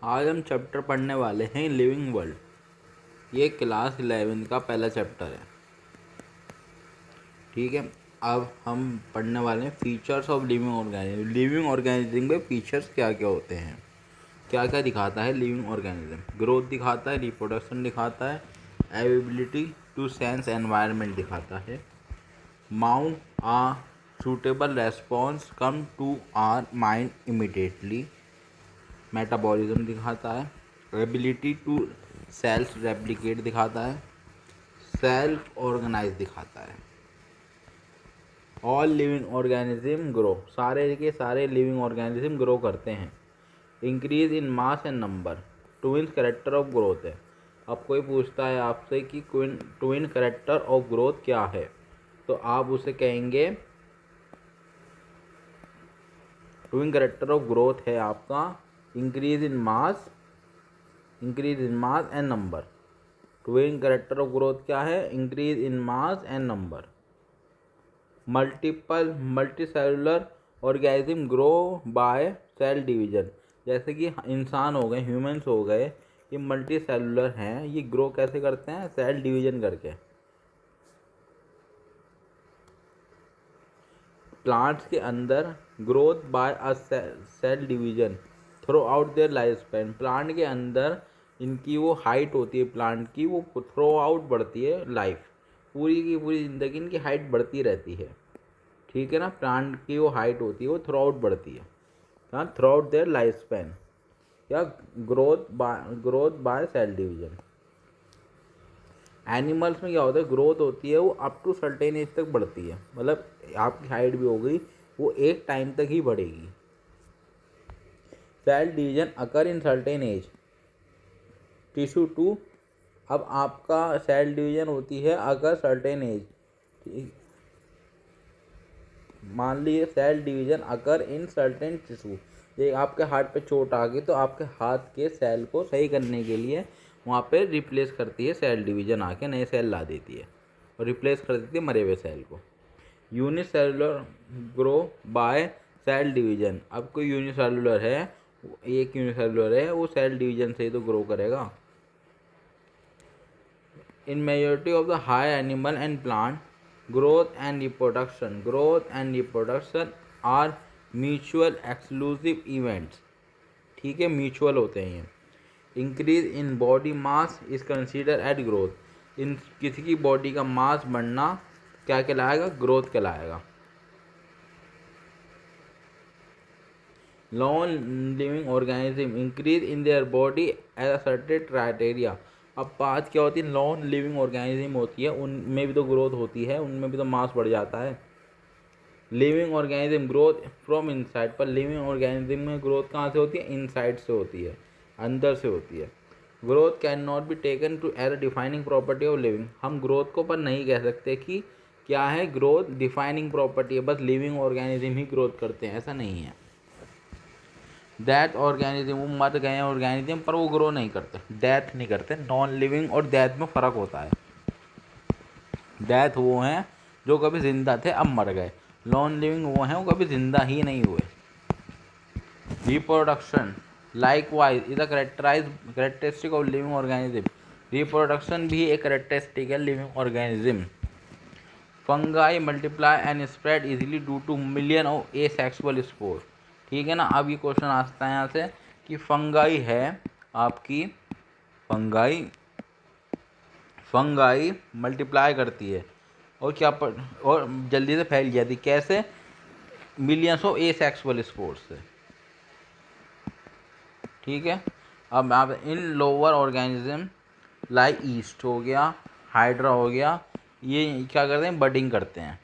आज हम चैप्टर पढ़ने वाले हैं लिविंग वर्ल्ड। ये क्लास 11 का पहला चैप्टर है। ठीक है, अब हम पढ़ने वाले हैं features of living organism. Living organism में फीचर्स क्या क्या होते हैं, क्या क्या दिखाता है लिविंग ऑर्गेनिज्म। ग्रोथ दिखाता है, रिप्रोडक्शन दिखाता है, एबिलिटी टू सेंस एनवायरनमेंट दिखाता है, माउंट आ suitable response come to our mind immediately, metabolism दिखाता है, एबिलिटी टू सेल्फ रेप्लिकेट दिखाता है, सेल्फ ऑर्गेनाइज दिखाता है। ऑल लिविंग ऑर्गेनिज्म ग्रो, सारे के सारे लिविंग ऑर्गेनिज्म ग्रो करते हैं। Increase in mass and number, twin character of growth है। अब कोई पूछता है आपसे कि ट्विन कैरेक्टर ऑफ ग्रोथ क्या है, तो आप उसे कहेंगे ट्विन कैरेक्टर ऑफ ग्रोथ है आपका increase in mass and number. Twin character of growth क्या है? Increase in mass and number. Multicellular organism grow by cell division, जैसे कि इंसान हो गए, ह्यूमंस हो गए, ये मल्टी सेलुलर हैं। ये ग्रो कैसे करते हैं? सेल डिवीजन करके। प्लांट्स के अंदर growth by a cell division throughout their life span, plant के अंदर इनकी वो हाइट होती है, प्लांट की वो थ्रू आउट बढ़ती है लाइफ, पूरी की पूरी ज़िंदगी इनकी हाइट बढ़ती रहती है। ठीक है ना, प्लांट की वो हाइट होती है वो थ्रू आउट बढ़ती है, हाँ, throughout their life span या growth by cell division. Animals में क्या होता है? ग्रोथ होती है वो अप टू सर्टेन एज तक बढ़ती है, मतलब आपकी हाइट भी हो गई वो एक टाइम तक ही बढ़ेगी। Cell division occur in certain age, tissue too. अब आपका सेल डिवीजन होती है अगर सर्टेन एज, मान लीजिए cell division occur in certain tissue, ये आपके हाथ पे चोट आ गई तो आपके हाथ के सेल को सही करने के लिए वहाँ पे रिप्लेस करती है सेल डिवीजन, आके नए सेल ला देती है और रिप्लेस कर देती है मरे हुए सेल को। Unicellular grow by cell division, अब कोई यूनिसेलुलर है, एक यूनिसेलुलर है, वो सेल डिवीजन से ही तो ग्रो करेगा। इन majority of the high animal and plant, growth and reproduction are mutual exclusive events। ठीक है, म्यूचुअल होते हैं ये। Increase in body mass is consider at growth, इन किसी की बॉडी का मास बढ़ना क्या कहलाएगा? ग्रोथ कहलाएगा। Non living organism increase in their body as a certain criteria. अब बात क्या होती है? नॉन लिविंग ऑर्गेनिज्म होती है, उनमें भी तो ग्रोथ होती है, उनमें भी तो मास बढ़ जाता है। Living organism growth from inside, पर लिविंग ऑर्गेनिज्म में ग्रोथ कहाँ से होती है? इनसाइड से होती है, अंदर से होती है। Growth can not be taken to as a defining property of living, हम ग्रोथ को पर नहीं कह सकते कि क्या है ग्रोथ डिफाइनिंग प्रॉपर्टी है, बस लिविंग ऑर्गेनिज्म ही ग्रोथ करते हैं, ऐसा नहीं है। डेथ ऑर्गेनिज्म, वो मर गए हैं ऑर्गेनिज्म पर वो ग्रो नहीं करते, डेथ नहीं करते। नॉन लिविंग और डेथ में फ़र्क होता है। डेथ वो हैं जो कभी ज़िंदा थे अब मर गए, नॉन लिविंग वो हैं वो कभी ज़िंदा ही नहीं हुए। Reproduction likewise is a characteristic of living organism, reproduction भी एक कैरेक्टरिस्टिक है living organism. Fungi multiply and spread easily due two million of asexual spore. ठीक है ना, अब ये क्वेश्चन आता है यहाँ से कि फंगाई है आपकी, फंगाई मल्टीप्लाई करती है और और जल्दी से फैल जाती, कैसे? मिलियंस ऑफ एसेक्सुअल स्पोर्स से। ठीक है, अब आप इन लोअर ऑर्गेनिज्म लाइक ईस्ट हो गया, हाइड्रा हो गया, ये क्या करते हैं? बडिंग करते हैं।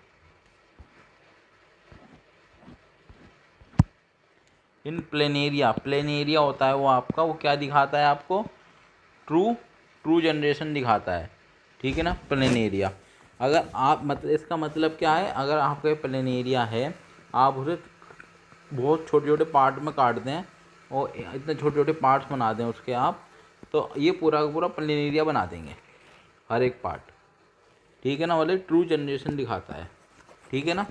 इन प्लेनेरिया होता है वो आपका, वो क्या दिखाता है आपको? ट्रू जनरेशन दिखाता है। ठीक है ना, प्लेनेरिया। अगर आप मतलब इसका मतलब क्या है? अगर आपका प्लेनेरिया है, आप उसे बहुत छोटे छोटे पार्ट में काट दें और इतने छोटे छोटे पार्ट्स बना दें उसके आप, तो ये पूरा का पूरा प्लेनेरिया बना देंगे, हर एक पार्ट। ठीक है ना, वाले ट्रू जनरेशन दिखाता है। ठीक है ना।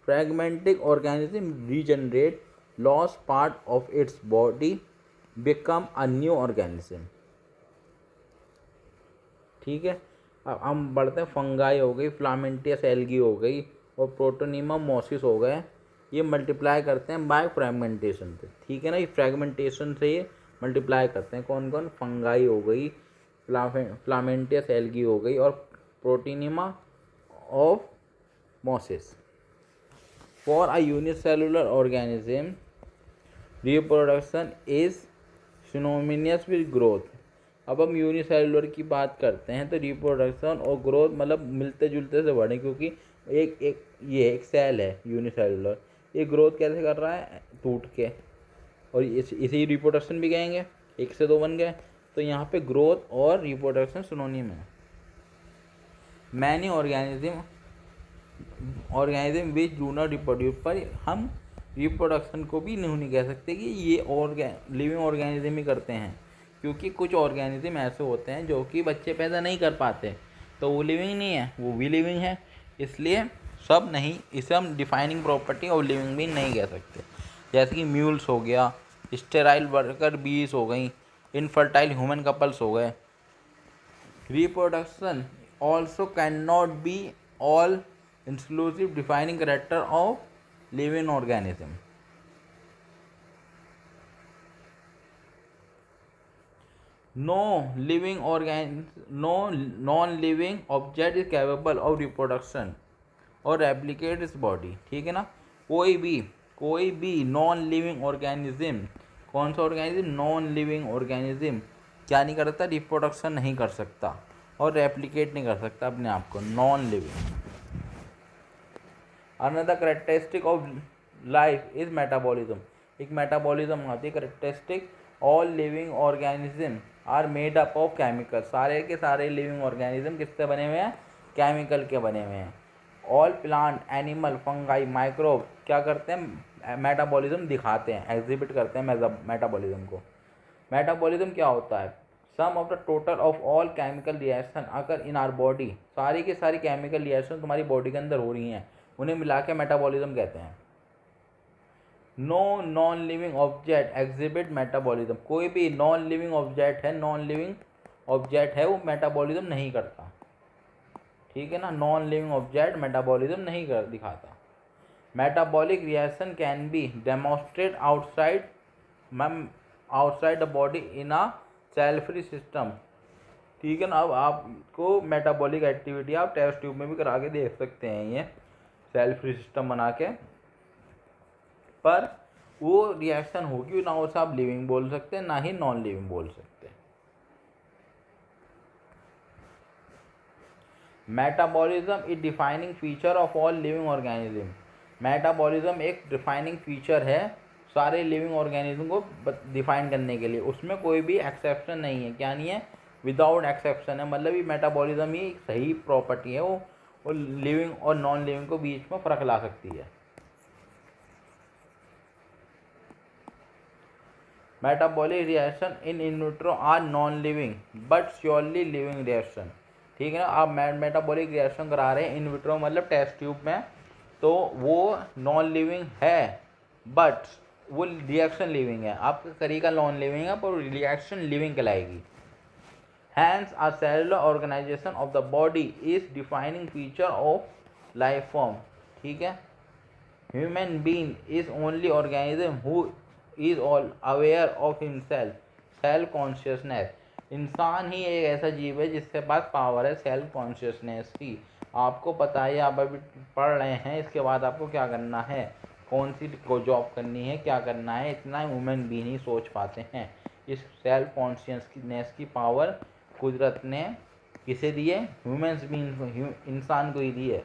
Fragmentic organism regenerate loss part of its body become a new organism. ठीक है, अब हम बढ़ते हैं। फंगाई हो गई, फ्लामेंटियस एल्गी हो गई और प्रोटोनीमा मोसिस हो गए। ये मल्टीप्लाई करते हैं बाय फ्रेगमेंटेशन से। ठीक है ना, ये फ्रेगमेंटेशन से ये मल्टीप्लाई करते हैं। कौन कौन? फंगाई हो गई, फ्लामेंटियस एल्गी हो गई और protonema of mosses. For a unicellular organism reproduction is synonymous with growth. अब हम यूनिसेलुलर की बात करते हैं तो रिप्रोडक्शन और ग्रोथ मतलब मिलते जुलते से बढ़े, क्योंकि ये एक सेल है यूनिसेलुलर। ये ग्रोथ कैसे कर रहा है? टूट के, और इसी रिप्रोडक्शन भी कहेंगे, एक से दो बन गए। तो यहाँ पे ग्रोथ और रिप्रोडक्शन सिनोनिम है। Many organism which do not reproduce, पर हम रिप्रोडक्शन को भी नहीं कह सकते कि ये लिविंग ऑर्गेनिज्म ही करते हैं, क्योंकि कुछ ऑर्गेनिज्म ऐसे होते हैं जो कि बच्चे पैदा नहीं कर पाते, तो वो लिविंग नहीं है, वो भी लिविंग है। इसलिए सब नहीं, इसे हम डिफाइनिंग प्रॉपर्टी और लिविंग भी नहीं कह सकते। जैसे कि म्यूल्स हो गया, स्टेराइल वर्कर बीज हो गई, इनफर्टाइल ह्यूमन कपल्स हो गए। Reproduction also can not be all inclusive defining character of living organism. No non-living object is capable of reproduction और replicate its body। ठीक है ना, कोई भी नॉन लिविंग ऑर्गेनिज्म, कौन सा ऑर्गेनिज्म? नॉन लिविंग ऑर्गेनिज्म क्या नहीं करता? रिप्रोडक्शन नहीं कर सकता और रेप्लिकेट नहीं कर सकता अपने आप को, non living. Another characteristic of life is metabolism. एक मेटाबॉलिज्म आती है characteristic. All living organism are made up of chemical. सारे के सारे लिविंग ऑर्गेनिज्म किससे बने हुए हैं? केमिकल के बने हुए हैं। All plant, animal, fungi, microbe क्या करते हैं? मेटाबॉलिज्म दिखाते हैं, एग्जिबिट करते हैं मेटाबॉलिज्म को। मेटाबॉलिज्म क्या होता है? Sum of the total of all chemical reaction अगर इन आर बॉडी, सारी की सारी केमिकल रिएक्शन तुम्हारी बॉडी के अंदर हो रही हैं, उन्हें मिला के मेटाबॉलिज्म कहते हैं। No non living object exhibit metabolism. कोई भी नॉन लिविंग ऑब्जेक्ट है वो मेटाबॉलिज्म नहीं करता। ठीक है ना, नॉन लिविंग ऑब्जेक्ट मेटाबॉलिज्म नहीं कर दिखाता। Metabolic reaction can be demonstrate outside the body in a cell free system. ठीक है ना, अब आपको मेटाबॉलिक एक्टिविटी आप टेस्ट ट्यूब में भी करा के देख सकते हैं, ये सेल फ्री सिस्टम बना के, पर वो रिएक्शन होगी ना, उसे आप लिविंग बोल सकते हैं ना ही नॉन लिविंग बोल सकते हैं। Metabolism is defining feature of all living organism. Metabolism एक डिफाइनिंग फीचर है सारे लिविंग ऑर्गेनिज्म को डिफाइन करने के लिए, उसमें कोई भी एक्सेप्शन नहीं है। क्या नहीं है? विदाउट एक्सेप्शन है, मतलब ये मेटाबॉलिज्म ही सही प्रॉपर्टी है, वो लिविंग और नॉन लिविंग को बीच में फ़र्क ला सकती है। Metabolic reaction in vitro are non living but surely living reaction. ठीक है ना, आप मेटाबॉलिक रिएक्शन करा रहे हैं इन विट्रो मतलब टेस्ट ट्यूब में, तो वो नॉन लिविंग है बट वो रिएक्शन लिविंग है। आपका तरीका नॉन लिविंग है पर रिएक्शन लिविंग कहलाएगी। Hence a cellular organisation of the body is defining feature of life form. ठीक है, human being is only organism who is all aware of himself, self consciousness. इंसान ही एक ऐसा जीव है जिसके पास पावर है सेल्फ कॉन्शियसनेस की। आपको पता है, आप अभी पढ़ रहे हैं, इसके बाद आपको क्या करना है, कौन सी को जॉब करनी है, क्या करना है, इतना ह्यूमन बीइंग ही सोच पाते हैं। इस सेल्फ कॉन्शियसनेस की पावर कुदरत ने किसे दी है? ह्यूमन बीइंग, इंसान को ही दी है।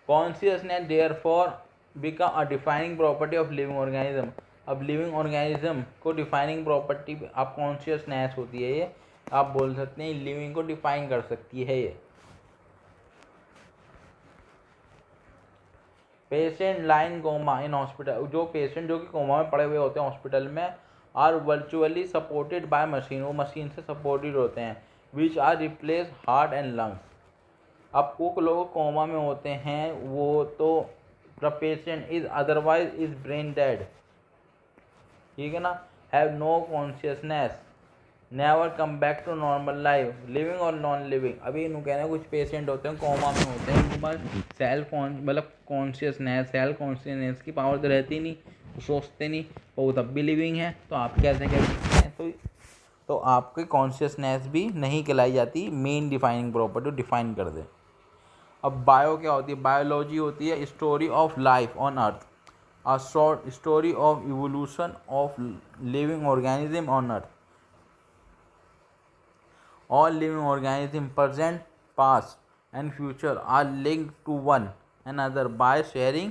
Consciousness therefore become a defining property of living organism. अब लिविंग ऑर्गेनिज्म को डिफाइनिंग प्रॉपर्टी आप कॉन्शियसनेस होती है, ये आप बोल सकते हैं लिविंग को डिफाइन कर सकती है ये। Patient lying coma in hospital, जो पेशेंट जो कि कोमा में पड़े हुए होते हैं हॉस्पिटल में, are virtually supported by machine, वो मशीन से सपोर्टेड होते हैं, which are replace heart and lungs. अब कुछ लोग कोमा में होते हैं, वो तो the patient is otherwise is brain dead, ठीक है ना, have no consciousness, never come back to normal life, living और नॉन लिविंग। अभी इन्हों कहना है कुछ पेशेंट होते हैं कोमा में होते हैं, उनके पास मतलब कॉन्शियसनेस, सेल्फ कॉन्शियसनेस की पावर तो रहती नहीं, वो सोचते नहीं, और वो तब भी लिविंग है, तो आप कैसे कह सकते हैं? तो आपकी कॉन्शियसनेस भी नहीं कहलाई जाती, मेन डिफाइनिंग प्रॉपर्टी डिफाइन कर दे। अब बायो क्या होती है? बायोलॉजी होती है story of life on earth, a short story of evolution of living organism on earth. All living organisms present, past and future are linked to one another by sharing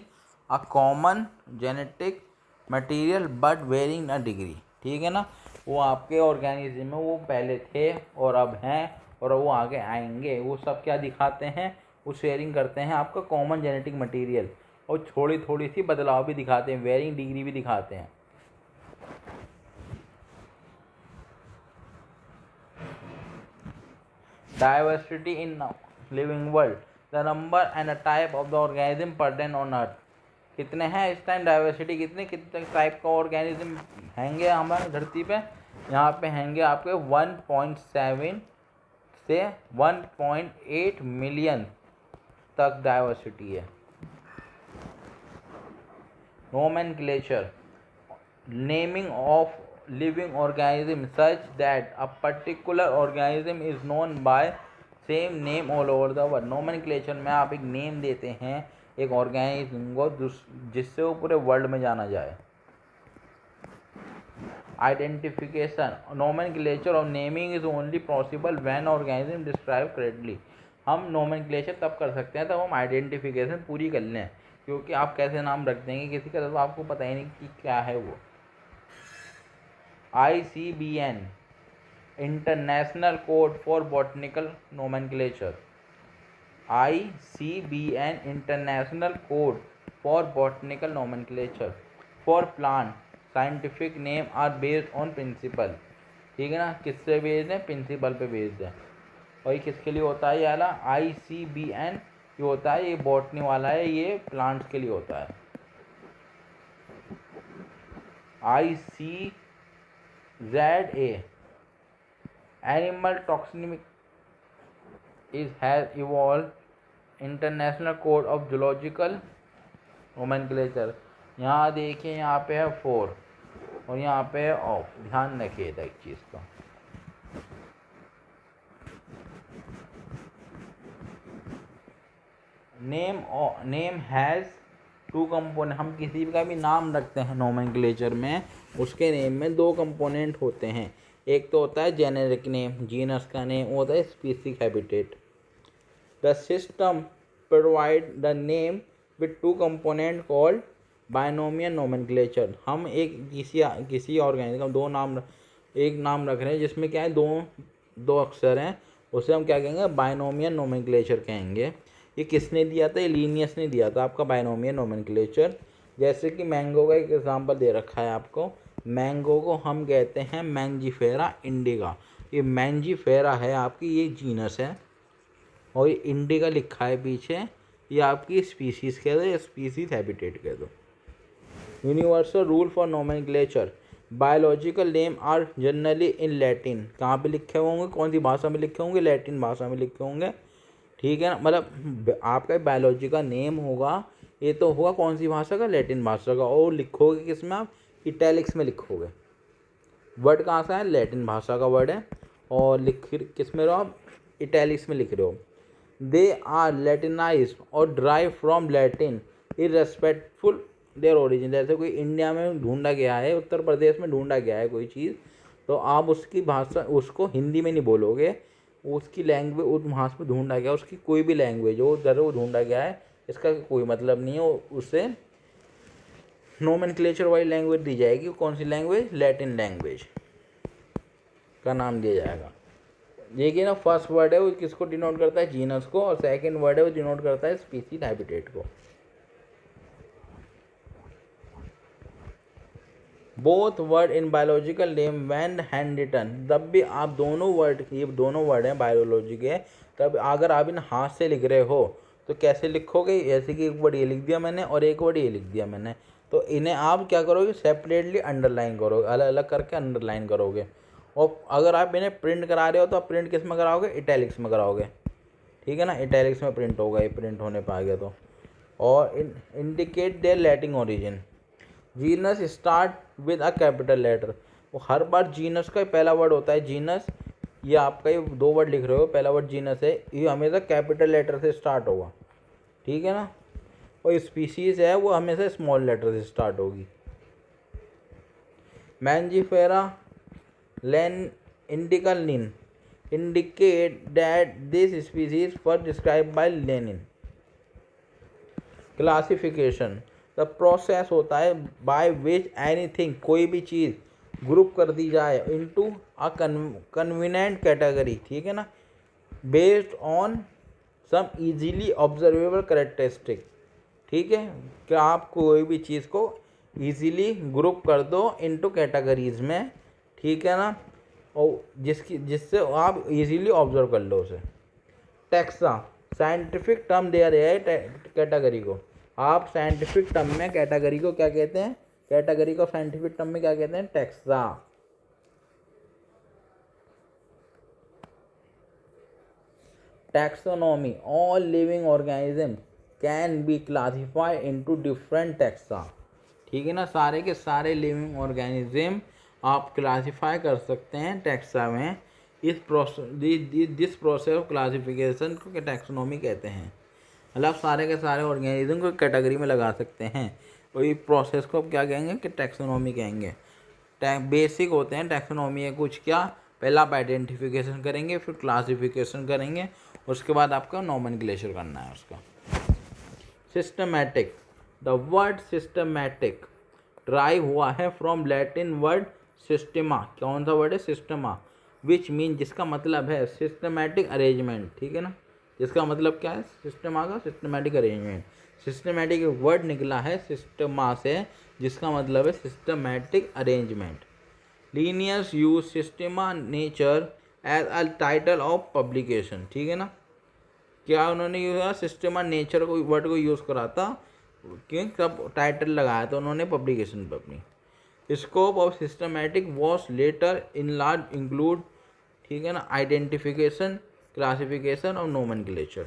a common genetic material but varying a degree, ठीक है ना। वो आपके organism में वो पहले थे और अब हैं और वो आगे आएंगे, वो सब क्या दिखाते हैं? वो शेयरिंग करते हैं आपका कॉमन जेनेटिक मटेरियल, और थोड़ी थोड़ी सी बदलाव भी दिखाते हैं, वेरिंग डिग्री भी दिखाते हैं। Diversity in living world, the number and the type of the organism present on earth। कितने हैं इस टाइम? डाइवर्सिटी कितने टाइप का ऑर्गेनिज्म हैंगे हमारे धरती पे? यहाँ पे हैंगे आपके 1.7 से 1.8 मिलियन तक डाइवर्सिटी है। Nomenclature, naming of living organism such that a particular organism is known by same name all over the world। nomenclature में आप एक नेम देते हैं एक ऑर्गेनिज्म को जिससे वो पूरे वर्ल्ड में जाना जाए। Identification, nomenclature of naming is only possible when organism described correctly। हम nomenclature तब कर सकते हैं तब हम आइडेंटिफिकेशन पूरी कर लें, क्योंकि आप कैसे नाम रख देंगे किसी का तो आपको पता ही नहीं कि क्या है वो। ICBN, international code for botanical nomenclature. ICBN, international code for botanical nomenclature. For plant, scientific name are based on principle, ठीक है ना। किससे बेस्ड है? प्रिंसिपल पे बेस्ड है। और ये किसके लिए होता है? ये वाला ICBN ये होता है, ये बॉटनी वाला है, ये प्लांट्स के लिए होता है। ICZA, animal taxonomy has evolved international code of zoological nomenclature। यहाँ देखिए, यहाँ पे है 4 और यहाँ पे है ऑफ, ध्यान रखिएगा एक चीज़ का। Name has 2 component. हम किसी का भी नाम रखते हैं नोमेनक्लेचर में, उसके नेम में 2 कंपोनेंट होते हैं। एक तो होता है जेनेरिक नेम, जीनस का नेम, वो होता है species habitat. The system provide the name with 2 component called binomial nomenclature. हम एक किसी ऑर्गेनिज्म का एक नाम रख रहे हैं जिसमें क्या है, दो अक्षर हैं, उसे हम क्या कहेंगे? बायनोमियल नोमेनक्लेचर कहेंगे। ये किसने दिया था? ये लीनियस ने दिया था आपका बायनोमियल नोमेनक्लेचर। जैसे कि मैंगो का एक एग्जांपल दे रखा है आपको, मैंगो को हम कहते हैं मैंजीफेरा इंडिका। ये मैंजीफेरा है आपकी, ये जीनस है, और ये इंडिका लिखा है पीछे, ये आपकी स्पीसीज कह दो या स्पीसीज हैबिटेट कह दो। Universal rule for nomenclature, biological name are generally in Latin. कहाँ पे लिखे होंगे? कौन सी भाषा में लिखे होंगे? लैटिन भाषा में लिखे होंगे, ठीक है ना। मतलब आपका बायोलॉजी का नेम होगा, ये तो होगा कौन सी भाषा का? लैटिन भाषा का। और लिखोगे किस में? आप इटैलिक्स में लिखोगे। वर्ड कहाँ से है? लैटिन भाषा का वर्ड है, और लिख किस में रहो आप? इटैलिक्स में लिख रहे हो। दे आर लैटिनाइज और drive from Latin irrespectful their origin. जैसे कोई इंडिया में ढूंढा गया है, उत्तर प्रदेश में ढूंढा गया है कोई चीज़, तो आप उसकी भाषा उसको हिंदी में नहीं बोलोगे, उसकी लैंग्वेज उस वहाँ पे ढूंढा गया, उसकी कोई भी लैंग्वेज हो उधर वो ढूंढा गया है, इसका कोई मतलब नहीं है। उसे नोमेनक्लेचर वाली लैंग्वेज दी जाएगी। कौन सी लैंग्वेज? लैटिन लैंग्वेज का नाम दिया जाएगा। देखिए ना, फर्स्ट वर्ड है वो किसको डिनोट करता है? जीनस को, और सेकंड वर्ड है वो डिनोट करता है स्पीसीज हैबिटेट को। Both word in biological name when hand written. तब भी आप दोनों वर्ड, ये दोनों वर्ड हैं बायोलॉजी के, तब अगर आप इन हाथ से लिख रहे हो तो कैसे लिखोगे, जैसे कि एक वर्ड ये लिख दिया मैंने और एक वर्ड ये लिख दिया मैंने, तो इन्हें आप क्या करोगे, सेपरेटली अंडरलाइन करोगे, अलग अलग करके अंडरलाइन करोगे। और अगर आप इन्हें प्रिंट करा रहे हो तो आप प्रिंट किस में कराओगे, इटैलिक्स में कराओगे, ठीक है ना, इटैलिक्स में प्रिंट होगा, ये प्रिंट होने पर आ गया तो। और indicate their Latin origin, genus start with a capital letter, वो हर बार जीनस का पहला वर्ड होता है जीनस, ये आपका ये 2 वर्ड लिख रहे हो, पहला वर्ड जीनस है, ये हमेशा कैपिटल लेटर से स्टार्ट होगा, ठीक है ना। और स्पीसीज है वो हमेशा स्मॉल लेटर से स्टार्ट होगी। Mangifera lan indica Linn indicate that this species first describe by Linnaeus. Classification, the process होता है बाय विच एनीथिंग, कोई भी चीज़ ग्रुप कर दी जाए इनटू अ कन्वीनिएंट कैटेगरी, ठीक है ना, based on some easily observable characteristic, ठीक है, कि आप कोई भी चीज़ को इजीली ग्रुप कर दो इनटू कैटेगरीज में, ठीक है ना, और जिससे आप इजीली ऑब्जर्व कर लो उसे। टैक्सा साइंटिफिक टर्म दे रहे हैं कैटेगरी को, आप साइंटिफिक टर्म में कैटेगरी को क्या कहते हैं, कैटेगरी को साइंटिफिक टर्म में क्या कहते हैं, taxa. Taxonomy, all living organism can be classified into different taxa, ठीक है ना, सारे के सारे लिविंग ऑर्गेनिज्म आप क्लासीफाई कर सकते हैं टैक्सा में। इस दिस प्रोसेस ऑफ क्लासिफिकेशन को टैक्सोनॉमी कहते हैं, मतलब सारे के सारे ऑर्गेनिज्म को कैटेगरी में लगा सकते हैं, और ये प्रोसेस को क्या कहेंगे कि टैक्सोनॉमी कहेंगे। बेसिक होते हैं टैक्सोनॉमी है कुछ क्या, पहला आप आइडेंटिफिकेशन करेंगे, फिर क्लासिफिकेशन करेंगे, उसके बाद आपका नॉमेनक्लेचर करना है उसका। Systematic, the word systematic drive हुआ है फ्रॉम लैटिन वर्ड सिस्टेमा, कौन सा वर्ड है, सिस्टमा, विच मीन, जिसका मतलब है सिस्टमैटिक अरेंजमेंट, ठीक है ना, जिसका मतलब क्या है, सिस्टमा का सिस्टमैटिक अरेंजमेंट। सिस्टमैटिक वर्ड निकला है सिस्टमा से, जिसका मतलब है systematic arrangement. Linnaeus use systema nature as a title of publication, ठीक है ना, क्या उन्होंने यूज सिस्टमा नेचर को वर्ड को यूज़ करा था, क्यों कब टाइटल लगाया था उन्होंने पब्लिकेशन पर अपनी। Scope of systematic was later in large include, ठीक है ना, आइडेंटिफिकेशन, क्लासिफिकेशन और nomenclature.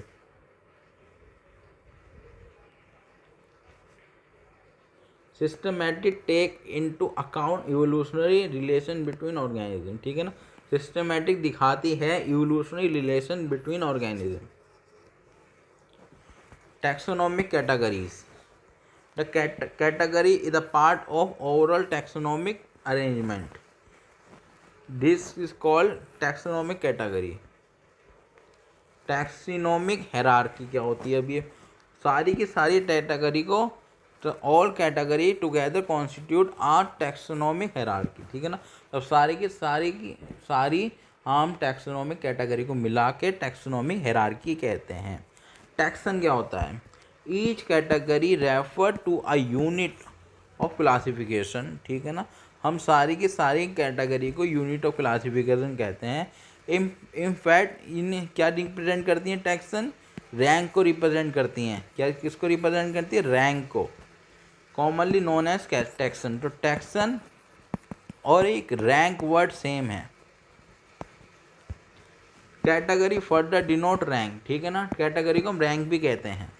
Systematic take into account evolutionary relation between organism, ठीक है ना, सिस्टमैटिक दिखाती है evolutionary relation between organism. Taxonomic categories, the category is a part of overall taxonomic arrangement, this is called taxonomic category। Taxonomic hierarchy क्या होती है, अब ये सारी की सारी कैटेगरी को, all category together constitute our taxonomic hierarchy, ठीक है ना, अब सारी की सारी हम टैक्सोनॉमिक कैटेगरी को मिला के टैक्सोनॉमिक हायरार्की कहते हैं। टैक्सन क्या होता है, each category refer to a unit of classification, ठीक है ना, हम सारी की सारी कैटेगरी को यूनिट ऑफ क्लासिफिकेशन कहते हैं। इनफैक्ट इन क्या रिप्रेजेंट करती हैं, टैक्सन रैंक को रिप्रेजेंट करती हैं, क्या किसको रिप्रेजेंट करती है, रैंक को, कॉमनली नोन एज टैक्सन। तो टैक्सन और एक रैंक वर्ड सेम है। कैटेगरी फर्दर डिनोट रैंक, ठीक है ना, कैटेगरी को हम रैंक भी कहते हैं,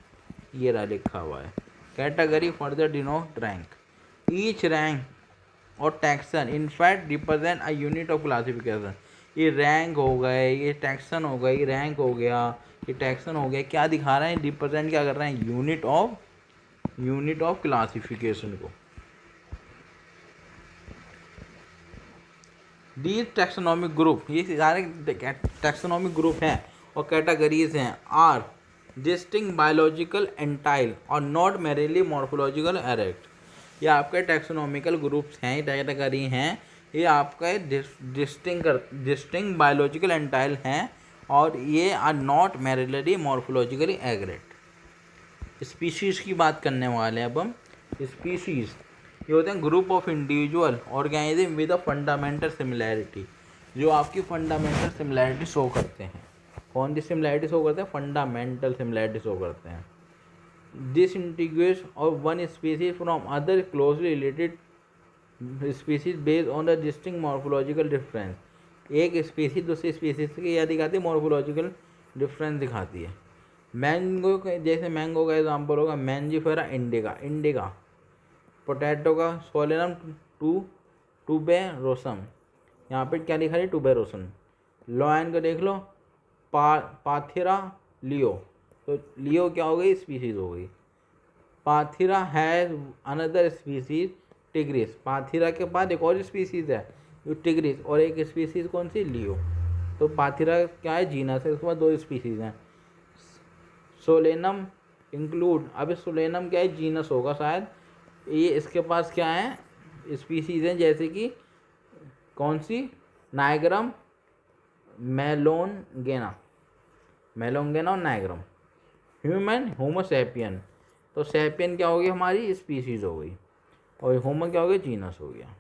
ये रहा लिखा हुआ है, category further denote rank. Each rank और taxon in fact represent a unit of classification, ये रैंक हो गए, ये टैक्सन हो गए, ये रैंक हो गया, ये टैक्सन हो गया, क्या दिखा रहे हैं, रिप्रेजेंट क्या कर रहे हैं, यूनिट ऑफ क्लासिफिकेशन को। दीज टैक्सोनॉमिक ग्रुप, ये सारे टैक्सोनॉमिक ग्रुप हैं और कैटेगरीज हैं, आर डिस्टिंक्ट बायोलॉजिकल एंटाइल और नॉट मेरेली मॉर्फोलॉजिकल एरेक्ट। ये आपके टैक्सोनॉमिकल ग्रुप्स हैं, कैटेगरी हैं, ये आपका डिस्टिंक्ट बायोलॉजिकल एंटाइल हैं और ये are not merely morphologically aggregate. Species की बात करने वाले हैं अब हम। स्पीशीज़ ये होते हैं group of individual organism with a fundamental similarity, जो आपकी फंडामेंटल सिमिलैरिटी शो करते हैं। कौन सी सिमिलैरिटी शो करते हैं? फंडामेंटल सिमिलैरिटी शो करते हैं। Distinguish of one species from other closely related species based on the distinct morphological difference. एक स्पीसीज दूसरी स्पीसीज की क्या दिखाती है? मॉर्फोलॉजिकल डिफरेंस दिखाती है। मैंगो जैसे मैंगो का एग्जाम्पल होगा मैंजीफेरा इंडिका, इंडिका। पोटैटो का सोलेनम टूबेरोसम, यहाँ पे क्या लिखा है? टूबेरोसम। लॉयन का देख लो पाथिरा लियो, तो लियो क्या हो गई? स्पीसीज हो गई। पाथिरा हैज अनदर स्पीसीज टिग्रिस, पाथिरा के बाद एक और स्पीसीज है जो टिग्रिस, और एक स्पीसीज कौन सी? लियो। तो पाथिरा क्या है? जीनस है, उसके बाद दो स्पीसीज हैं। सोलेनम इंक्लूड, अब सोलेनम क्या है? जीनस होगा शायद। ये इसके पास क्या है? स्पीसीज हैं, जैसे कि कौन सी? नाइग्रम, मेलोंगेना, मेलोंगेना और नाइग्रम। ह्यूमन होमोसैपियन, तो सैपियन क्या हो गई? हमारी स्पीसीज हो गई, और होमो क्या हो गया? जीनस हो गया।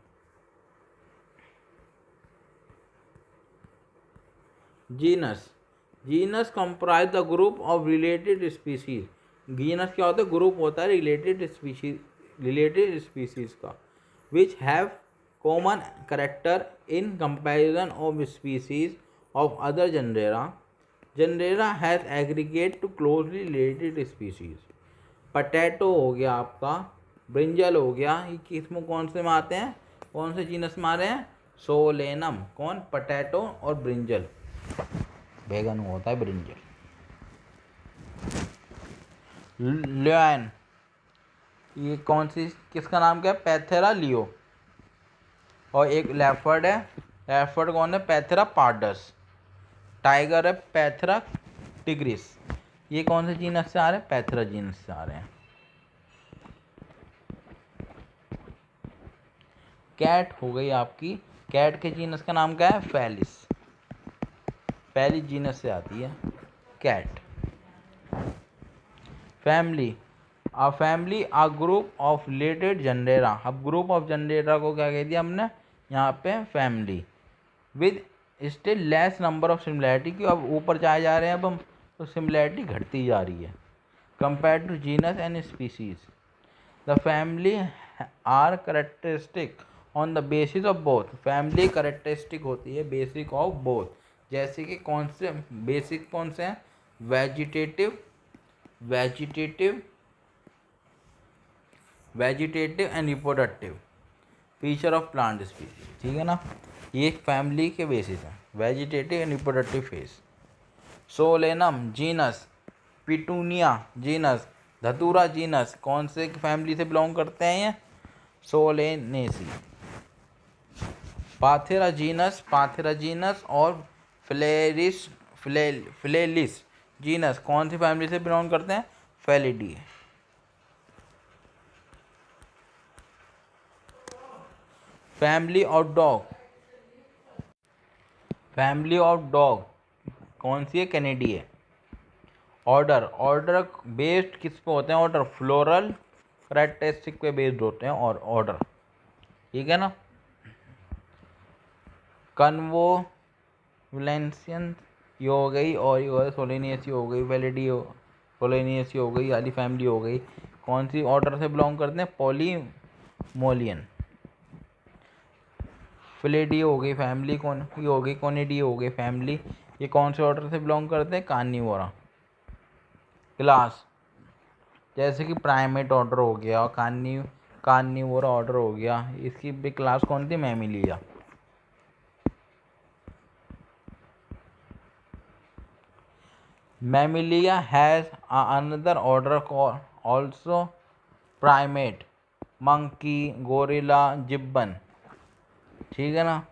Genus, genus comprise the group of related species. Genus क्या होता है? ग्रुप होता है रिलेटेड स्पीसीज का, which have common character in comparison of species of other genera. Genera has aggregate to closely related species. Potato हो गया आपका, brinjal हो गया, ये किस्मों कौन से में आते हैं? कौन से जीनस में आ रहे हैं? सोलेनम। कौन? पटैटो और ब्रिंजल, बैगन होता है ब्रिंजल। लियन, ये कौन सी, किसका नाम क्या है? पैथेरा लियो। और एक लेपर्ड है, लेपर्ड कौन है? पैथेरा पार्डस। टाइगर है पैथेरा टिग्रिस। ये कौन से जीनस से आ रहे हैं? पैथेरा जीनस से आ रहे हैं। कैट हो गई आपकी, कैट के जीनस का नाम क्या है? फेलिस, फेलिस जीनस से आती है cat. Family, a family a group of related genera. अब ग्रुप ऑफ जनरेरा को क्या कह दिया हमने? यहाँ पे family with still less number of similarity की। अब ऊपर जाए जा रहे हैं अब हम, तो सिमिलैरिटी घटती जा रही है compare to genus and species. The family are characteristic on the basis of both. Family characteristic होती है बेसिक ऑफ बोथ, जैसे कि कौन से बेसिक कौन से हैं? Vegetative, vegetative, vegetative and reproductive feature of plant species. ठीक है ना, ये फैमिली के बेसिस हैं, vegetative and reproductive phase. Solanum genus, petunia genus, धतूरा जीनस, कौन से फैमिली से बिलोंग करते हैं ये? सोलेनेसी। पाथेरा जीनस, पाथेरा जीनस और फ्लेलिस जीनस कौन सी फैमिली से बिलोंग करते हैं? Felidae. Family of dog, family of dog कौन सी है? कैनेडी है। ऑर्डर, ऑर्डर बेस्ड किस पे होते हैं? ऑर्डर फ्लोरल कैरेक्टरिस्टिक पे बेस्ड होते हैं और ऑर्डर, ठीक है ना। कन्वोलेंशियन ये हो गई, और ये हो सोलेनियसी हो गई, वेलिडी हो, सोलेनियसी हो गई, वाली फैमिली हो गई। कौन सी ऑर्डर से बिलोंग करते हैं? पॉलीमोलियन। फिलेडी हो गई फैमिली, कौन ये हो गई? कोनिडी हो गई फैमिली, ये कौन से ऑर्डर से बिलोंग करते हैं? कार्निवोरा। क्लास, जैसे कि प्राइमेट ऑर्डर हो गया और कार्निवोरा ऑर्डर हो गया, इसकी भी क्लास कौन थी? Mammalia. Mammalia has another order also primate, monkey, gorilla, gibbon, ठीक है ना।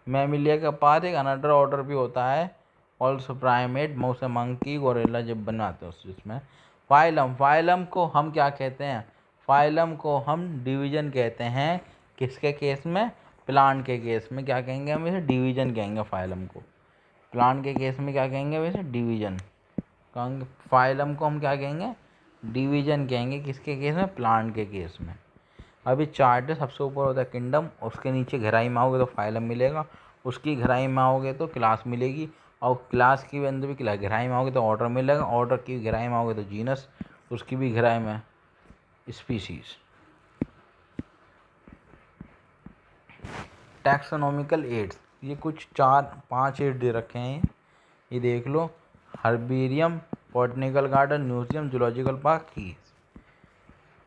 मैमिलिया के पास एक अनदर ऑर्डर भी होता है ऑल्सो प्राइमेट, मौसे मंकी, गोरिल्ला, जिब्बन आते हैं उसमें। फाइलम, फाइलम को हम क्या कहते हैं? फाइलम को हम डिवीजन कहते हैं। किसके केस में? प्लांट के केस में क्या कहेंगे हम? इसे डिवीजन कहेंगे फाइलम को। प्लांट के केस में क्या कहेंगे? वैसे डिवीजन कहेंगे। फाइलम को हम क्या कहेंगे? डिवीजन कहेंगे। किसके केस में? प्लांट के केस में। अभी चार्ट है, सबसे ऊपर होता है किंगडम, उसके नीचे गहराई में आओगे तो फाइलम मिलेगा, उसकी गहराई में आओगे तो क्लास मिलेगी, और क्लास की भी अंदर भी गहराई में आओगे तो ऑर्डर मिलेगा, ऑर्डर की गहराई में आओगे तो जीनस, उसकी भी गहराई में स्पीसीज। टैक्सोनॉमिकल एड्स, ये कुछ 4-5 एड दे रखे हैं, ये देख लो। Herbarium, botanical garden, museum, zoological park की।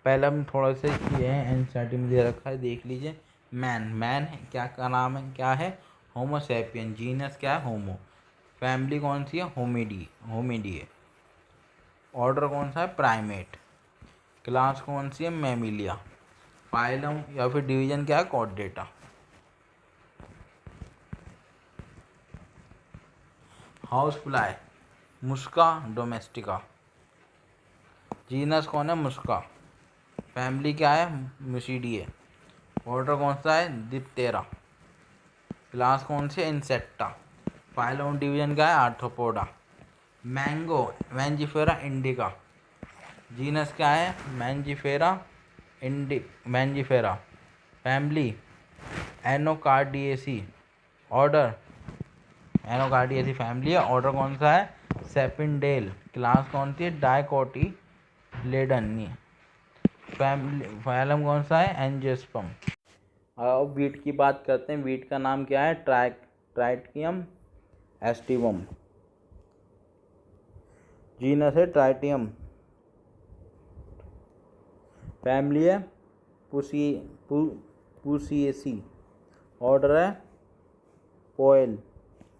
पहले हम थोड़ा सा ये है एनसीईआरटी में दे रखा है, देख लीजिए। मैन क्या का नाम है, क्या है, होमो सैपियन। जीनस क्या है, होमो। फैमिली कौन सी है, होमिडी। ऑर्डर कौन सा है, प्राइमेट। क्लास कौन सी है, मैमिलिया। फाइलम या फिर डिवीजन क्या है, कॉर्डेटा। हाउस फ्लाई, मुस्का डोमेस्टिका। जीनस कौन है, मुस्का। फैमिली क्या है, म्यूसिडिए। ऑर्डर कौन सा है, डिप्टेरा। क्लास कौन सी है, इंसेक्टा। फाइलम डिवीजन क्या है, Arthropoda. Mango, Mangifera indica. Genus क्या है, Mangifera. Family Anacardiaceae. Order Anacardiaceae family है। ऑर्डर कौन सा है, सेपिनडेल। क्लास कौन सी है, डाइकोटी लेडन। फैमिली फाइलम कौन सा है, एंजियोस्पर्म। अब वीट की बात करते हैं। वीट का नाम क्या है, ट्राइटियम एस्टिवम। जीनस है ट्राइटियम। फैमिली है पुसिएसी। ऑर्डर है पोएल।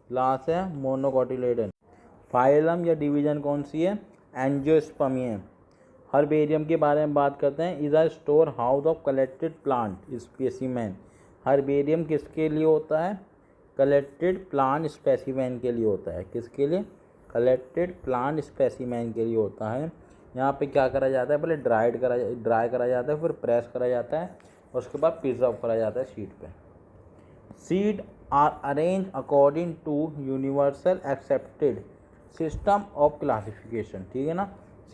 क्लास है मोनोकोटिलेडन। फाइलम या डिवीजन कौन सी है, एंजियोस्पर्मियम। हर्बेरियम के बारे में बात करते हैं। Is a store house of collected plant specimen. Herbarium किसके लिए होता है, कलेक्टेड प्लांट स्पेसिमेन के लिए होता है। किसके लिए, कलेक्टेड प्लांट स्पेसिमेन के लिए होता है। यहाँ पे क्या करा जाता है, पहले ड्राई करा जाता है, फिर प्रेस करा जाता है, उसके बाद प्रिजर्व करा जाता है शीट पे। Seed are arrange according to universal accepted system of classification. ठीक है ना,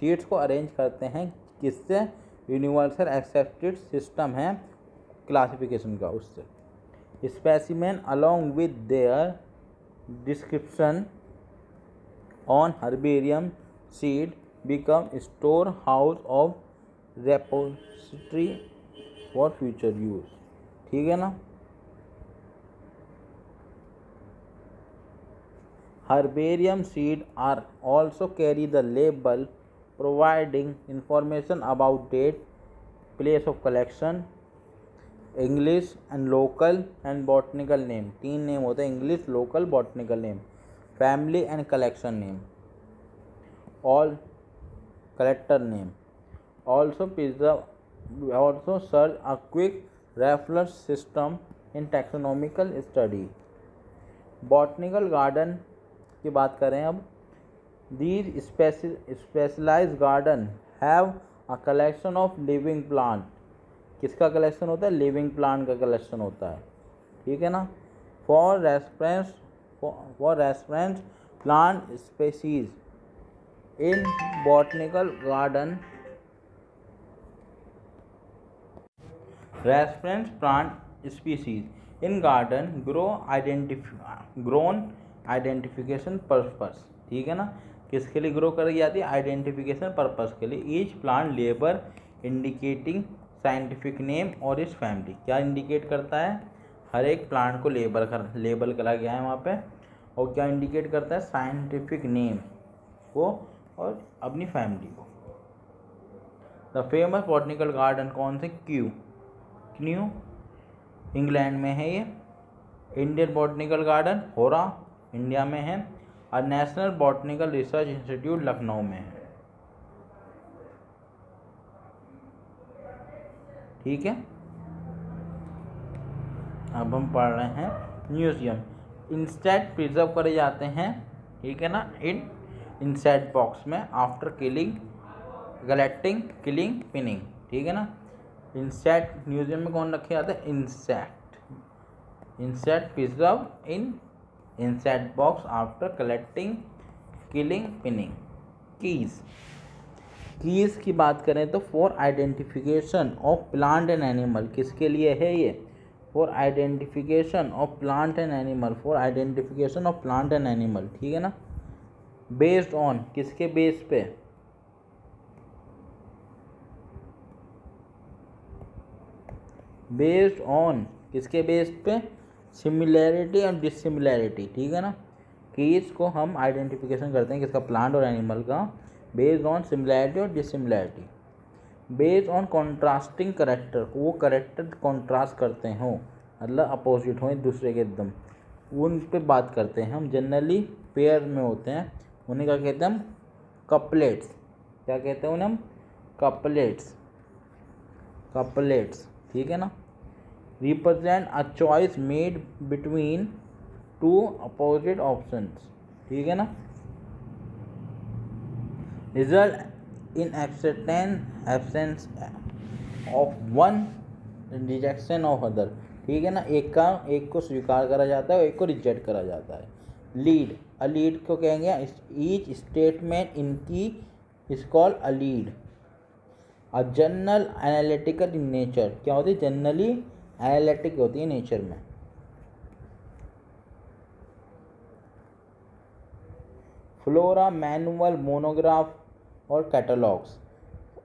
सीड्स को अरेंज करते हैं किससे, यूनिवर्सल एक्सेप्टेड सिस्टम है क्लासिफिकेशन का, उससे। Specimen along with their description on herbarium seed become store house of repository for future use. ठीक है ना। Herbarium seed are also carry the label providing information about date, place of collection, English and local and botanical name. 3 name होते हैं, English, local, botanical name, family and collection name, all collector name. Also serve a quick reference system in taxonomical study. Botanical garden की बात करें अब। These specialized garden have a collection of living plant. किसका collection होता है, living plant का collection होता है। ठीक है ना। For reference plant species in botanical garden. Reference plant species in garden grown identification purpose. ठीक है ना, किसके लिए ग्रो करी जाती है, आइडेंटिफिकेशन पर्पस के लिए। Each plant labour indicating scientific name और इस फैमिली। क्या इंडिकेट करता है, हर एक प्लांट को लेबल करा गया है वहाँ पे, और क्या इंडिकेट करता है, साइंटिफिक नेम को और अपनी फैमिली को। द फेमस बॉटनिकल गार्डन कौन से, क्यू इंग्लैंड में है ये। इंडियन बॉटनिकल गार्डन होरा इंडिया में है, और national botanical research institute Lucknow में है। ठीक है। अब हम पढ़ रहे हैं म्यूजियम। इंसेक्ट प्रिजर्व करे जाते हैं, ठीक है ना, इन इंसेक्ट बॉक्स में after killing, collecting, killing, pinning. ठीक है ना। इंसेक्ट म्यूजियम में कौन रखे जाते हैं, इंसेक्ट प्रिजर्व इन insect box after collecting, killing, pinning. Keys की बात करें तो for identification of plant and animal. किसके लिए है ये, for identification of plant and animal, for identification of plant and animal, ठीक है ना। बेस्ड ऑन, किसके बेस पे, बेस्ड ऑन, किसके बेस पे, सिमिलैरिटी और डिसिमिलैरिटी, ठीक है ना, कि इसको हम आइडेंटिफिकेशन करते हैं किसका, प्लांट और एनिमल का, बेस्ड ऑन सिमिलैरिटी और dissimilarity. Based on contrasting character, वो करेक्टर कॉन्ट्रास्ट करते हों, मतलब अपोजिट हों एक दूसरे के एकदम, उन पे बात करते हैं हम। जनरली पेयर में होते हैं, उन्हें क्या कहते हैं हम, कपलेट्स। क्या कहते हैं उन्हें हम, कपलेट्स, कपलेट्स, ठीक है ना। Represent a choice made between two opposite options, ठीक है ना। Result in absence of one, rejection of other, ठीक है ना। एक को स्वीकार करा जाता है और एक को रिजेक्ट करा जाता है। लीड, अ लीड को कहेंगे ईच स्टेटमेंट इनकी is called a lead. A general analytical in nature, क्या होती है, जनरली एनालिटिक होती है नेचर में। फ्लोरा, मैनुअल, मोनोग्राफ और catalogues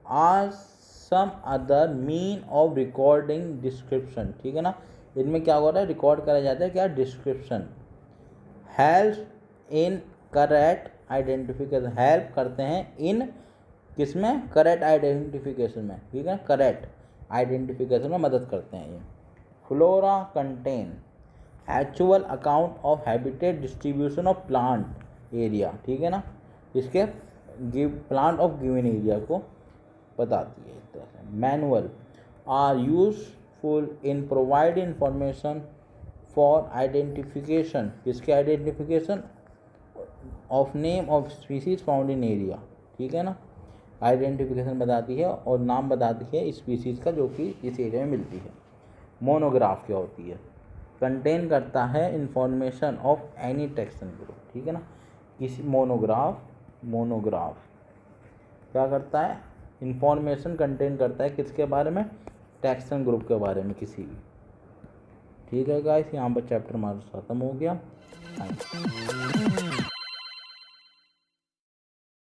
are some other mean of recording description, ठीक है ना। इनमें क्या हो रहा है, रिकॉर्ड करा जाता है क्या, description. Help in correct identification, help करते हैं इन किसमें, करेक्ट आइडेंटिफिकेशन में, ठीक है, करेक्ट आइडेंटिफिकेशन में मदद करते हैं ये। Flora contain actual account of habitat distribution of plant area, ठीक है ना, इसके प्लांट ऑफ गिवन एरिया को बताती है इस तरह से। Manual are useful in provide information for identification, किसके identification, of name of species found in area, ठीक है ना। आइडेंटिफिकेशन बताती है और नाम बताती है स्पीसीज का जो कि इस एरिया में मिलती है। मोनोग्राफ क्या होती है, कंटेन करता है information of any taxon group, ठीक है ना। किसी मोनोग्राफ क्या करता है, इंफॉर्मेशन कंटेन करता है किसके बारे में, टेक्सन ग्रुप के बारे में किसी भी, ठीक है गाइस। यहाँ पर चैप्टर हमारा खत्म हो गया। Thank you.